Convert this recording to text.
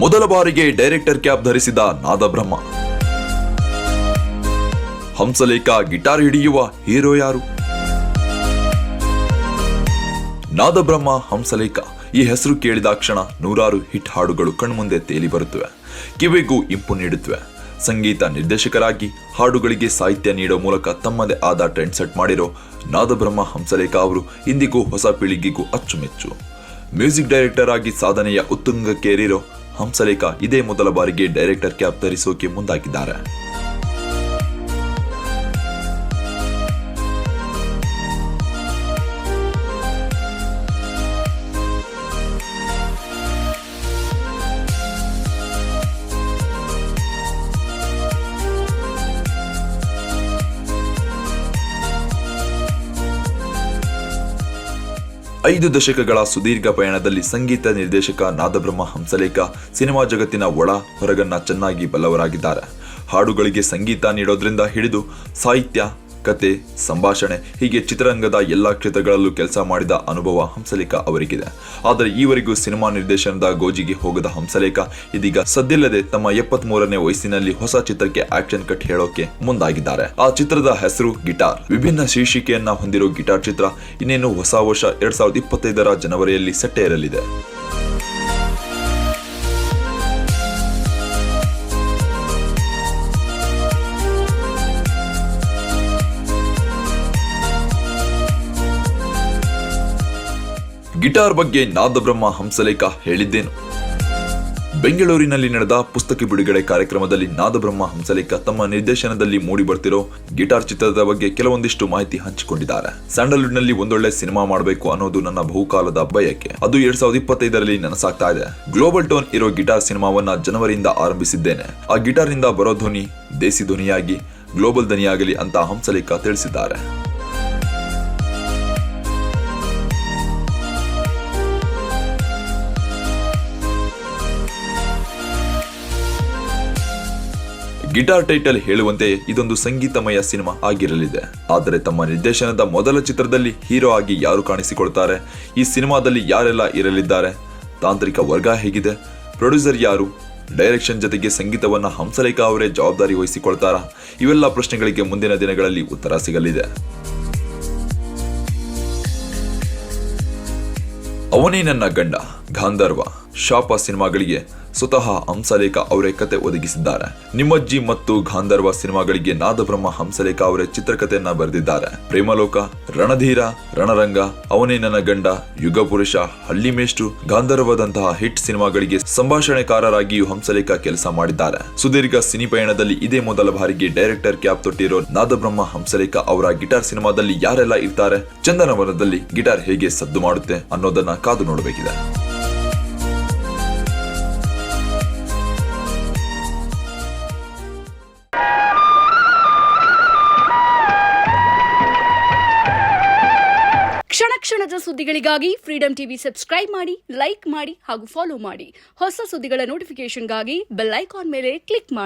ಮೊದಲ ಬಾರಿಗೆ director cap ಧರಿಸಿದ ನಾದಬ್ರಹ್ಮ. ಹಂಸಲೇಖ ಗಿಟಾರ್ ಹಿಡಿಯುವ ಹೀರೋ ಯಾರು? ನಾದಬ್ರಹ್ಮ, ಹಂಸಲೇಖ ಈ ಹೆಸರು ಕೇಳಿದಾಕ್ಷಣ ನೂರಾರು ಹಿಟ್ ಹಾಡುಗಳು ಕಣ್ಮುಂದೆ ತೇಲಿ ಬರುತ್ತವೆ, ಕಿವಿಗೂ ಇಂಪು ನೀಡುತ್ತವೆ. ಸಂಗೀತ ನಿರ್ದೇಶಕರಾಗಿ ಹಾಡುಗಳಿಗೆ ಸಾಹಿತ್ಯ ನೀಡೋ ಮೂಲಕ ತಮ್ಮದೇ ಆದ ಟ್ರೆಂಡ್ ಸೆಟ್ ಮಾಡಿರೋ ನಾದಬ್ರಹ್ಮ ಹಂಸಲೇಖ ಅವರು ಇಂದಿಗೂ ಹೊಸ ಪೀಳಿಗೆಗೂ ಅಚ್ಚುಮೆಚ್ಚು. ಮ್ಯೂಸಿಕ್ ಡೈರೆಕ್ಟರ್ ಆಗಿ ಸಾಧನೆಯ ಉತ್ತುಂಗಕ್ಕೇರಿರೋ ಹಂಸಲೇಖ ಇದೇ ಮೊದಲ ಬಾರಿಗೆ ಡೈರೆಕ್ಟರ್ ಕ್ಯಾಪ್ ಧರಿಸೋಕೆ ಮುಂದಾಗಿದ್ದಾರೆ. ಐದು ದಶಕಗಳ ಸುದೀರ್ಘ ಪಯಣದಲ್ಲಿ ಸಂಗೀತ ನಿರ್ದೇಶಕ ನಾದಬ್ರಹ್ಮ ಹಂಸಲೇಖ ಸಿನಿಮಾ ಜಗತ್ತಿನ ಒಳ ಹೊರಗನ್ನ ಚೆನ್ನಾಗಿ ಬಲ್ಲವರಾಗಿದ್ದಾರೆ. ಹಾಡುಗಳಿಗೆ ಸಂಗೀತ ನೀಡೋದ್ರಿಂದ ಹಿಡಿದು ಸಾಹಿತ್ಯ, ಕತೆ, ಸಂಭಾಷಣೆ ಹೀಗೆ ಚಿತ್ರರಂಗದ ಎಲ್ಲಾ ಕ್ಷೇತ್ರಗಳಲ್ಲೂ ಕೆಲಸ ಮಾಡಿದ ಅನುಭವ ಹಂಸಲೇಖ ಅವರಿಗಿದೆ. ಆದರೆ ಈವರೆಗೂ ಸಿನಿಮಾ ನಿರ್ದೇಶನದ ಗೋಜಿಗೆ ಹೋಗದ ಹಂಸಲೇಖ ಇದೀಗ ಸದ್ದಿಲ್ಲದೆ ತಮ್ಮ 73ನೇ ವಯಸ್ಸಿನಲ್ಲಿ ಹೊಸ ಚಿತ್ರಕ್ಕೆ ಆಕ್ಷನ್ ಕಟ್ ಹೇಳೋಕೆ ಮುಂದಾಗಿದ್ದಾರೆ. ಆ ಚಿತ್ರದ ಹೆಸರು ಗಿಟಾರ್. ವಿಭಿನ್ನ ಶೀರ್ಷಿಕೆಯನ್ನ ಹೊಂದಿರೋ ಗಿಟಾರ್ ಚಿತ್ರ ಇನ್ನೇನು ಹೊಸ ವರ್ಷ 2025ರ ಜನವರಿಯಲ್ಲಿ ಸೆಟ್ಟೇರಲಿದೆ. ಗಿಟಾರ್ ಬಗ್ಗೆ ನಾದಬ್ರಹ್ಮ ಹಂಸಲೇಖ ಹೇಳಿದ್ದೇನು? ಬೆಂಗಳೂರಿನಲ್ಲಿ ನಡೆದ ಪುಸ್ತಕ ಬಿಡುಗಡೆ ಕಾರ್ಯಕ್ರಮದಲ್ಲಿ ನಾದಬ್ರಹ್ಮ ಹಂಸಲೇಖ ತಮ್ಮ ನಿರ್ದೇಶನದಲ್ಲಿ ಮೂಡಿ ಬರ್ತಿರೋ ಗಿಟಾರ್ ಚಿತ್ರದ ಬಗ್ಗೆ ಕೆಲವೊಂದಿಷ್ಟು ಮಾಹಿತಿ ಹಂಚಿಕೊಂಡಿದ್ದಾರೆ. ಸ್ಯಾಂಡಲ್ವುಡ್ ನಲ್ಲಿ ಒಂದೊಳ್ಳೆ ಸಿನಿಮಾ ಮಾಡಬೇಕು ಅನ್ನೋದು ನನ್ನ ಬಹುಕಾಲದ ಬಯಕೆ. ಅದು 2025ರಲ್ಲಿ ನನಸಾಗ್ತಾ ಇದೆ. ಗ್ಲೋಬಲ್ ಟೋನ್ ಇರೋ ಗಿಟಾರ್ ಸಿನಿಮಾವನ್ನ ಜನವರಿಯಿಂದ ಆರಂಭಿಸಿದ್ದೇನೆ. ಆ ಗಿಟಾರ್ ನಿಂದ ಬರೋ ಧ್ವನಿ ದೇಸಿ ಧ್ವನಿಯಾಗಿ ಗ್ಲೋಬಲ್ ಧ್ವನಿಯಾಗಲಿ ಅಂತ ಹಂಸಲೇಖ ತಿಳಿಸಿದ್ದಾರೆ. ಗಿಟಾರ್ ಟೈಟಲ್ ಹೇಳುವಂತೆ ಇದೊಂದು ಸಂಗೀತಮಯ ಸಿನಿಮಾ ಆಗಿರಲಿದೆ. ಆದರೆ ತಮ್ಮ ನಿರ್ದೇಶನದ ಮೊದಲ ಚಿತ್ರದಲ್ಲಿ ಹೀರೋ ಆಗಿ ಯಾರು ಕಾಣಿಸಿಕೊಳ್ತಾರೆ, ಈ ಸಿನಿಮಾದಲ್ಲಿ ಯಾರೆಲ್ಲ ಇರಲಿದ್ದಾರೆ, ತಾಂತ್ರಿಕ ವರ್ಗ ಹೇಗಿದೆ, ಪ್ರೊಡ್ಯೂಸರ್ ಯಾರು, ಡೈರೆಕ್ಷನ್ ಜೊತೆಗೆ ಸಂಗೀತವನ್ನ ಹಂಸಲೇಖ ಅವರೇ ಜವಾಬ್ದಾರಿ ವಹಿಸಿಕೊಳ್ತಾರಾ, ಇವೆಲ್ಲ ಪ್ರಶ್ನೆಗಳಿಗೆ ಮುಂದಿನ ದಿನಗಳಲ್ಲಿ ಉತ್ತರ ಸಿಗಲಿದೆ. ಅವನೇ ನನ್ನ ಗಂಡ, ಗಾಂಧರ್ವ, ಶಾಪ ಸಿನಿಮಾಗಳಿಗೆ ಸ್ವತಃ ಹಂಸಲೇಖ ಅವರೇ ಕತೆ ಒದಗಿಸಿದ್ದಾರೆ. ನಿಮ್ಮಜ್ಜಿ ಮತ್ತು ಗಾಂಧರ್ವ ಸಿನಿಮಾಗಳಿಗೆ ನಾದಬ್ರಹ್ಮ ಹಂಸಲೇಖ ಅವರೇ ಚಿತ್ರಕಥೆಯನ್ನ ಬರೆದಿದ್ದಾರೆ. ಪ್ರೇಮಲೋಕ, ರಣಧೀರ, ರಣರಂಗ, ಅವನೇ ನನ್ನ ಗಂಡ, ಯುಗಪುರುಷ, ಹಳ್ಳಿ ಮೇಷ್ಟ್ರು, ಗಾಂಧರ್ವದಂತಹ ಹಿಟ್ ಸಿನಿಮಾಗಳಿಗೆ ಸಂಭಾಷಣೆಕಾರರಾಗಿಯೂ ಹಂಸಲೇಖ ಕೆಲಸ ಮಾಡಿದ್ದಾರೆ. ಸುದೀರ್ಘ ಸಿನಿ ಪಯಣದಲ್ಲಿ ಇದೇ ಮೊದಲ ಬಾರಿಗೆ ಡೈರೆಕ್ಟರ್ ಕ್ಯಾಪ್ ತೊಟ್ಟಿರೋ ನಾದಬ್ರಹ್ಮ ಹಂಸಲೇಖ ಅವರ ಗಿಟಾರ್ ಸಿನಿಮಾದಲ್ಲಿ ಯಾರೆಲ್ಲ ಇರ್ತಾರೆ, ಚಂದನವನದಲ್ಲಿ ಗಿಟಾರ್ ಹೇಗೆ ಸದ್ದು ಮಾಡುತ್ತೆ ಅನ್ನೋದನ್ನ ಕಾದು ನೋಡಬೇಕಿದೆ. ಕ್ಷಣದ ಸುದ್ದಿಗಳಿಗಾಗಿ ಫ್ರೀಡಂ ಟಿವಿ ಸಬ್ಸ್ಕ್ರೈಬ್ ಮಾಡಿ, ಲೈಕ್ ಮಾಡಿ ಹಾಗೂ ಫಾಲೋ ಮಾಡಿ. ಹೊಸ ಸುದ್ದಿಗಳ ನೋಟಿಫಿಕೇಶನ್ಗಾಗಿ ಬೆಲ್ ಐಕಾನ್ ಮೇಲೆ ಕ್ಲಿಕ್ ಮಾಡಿ.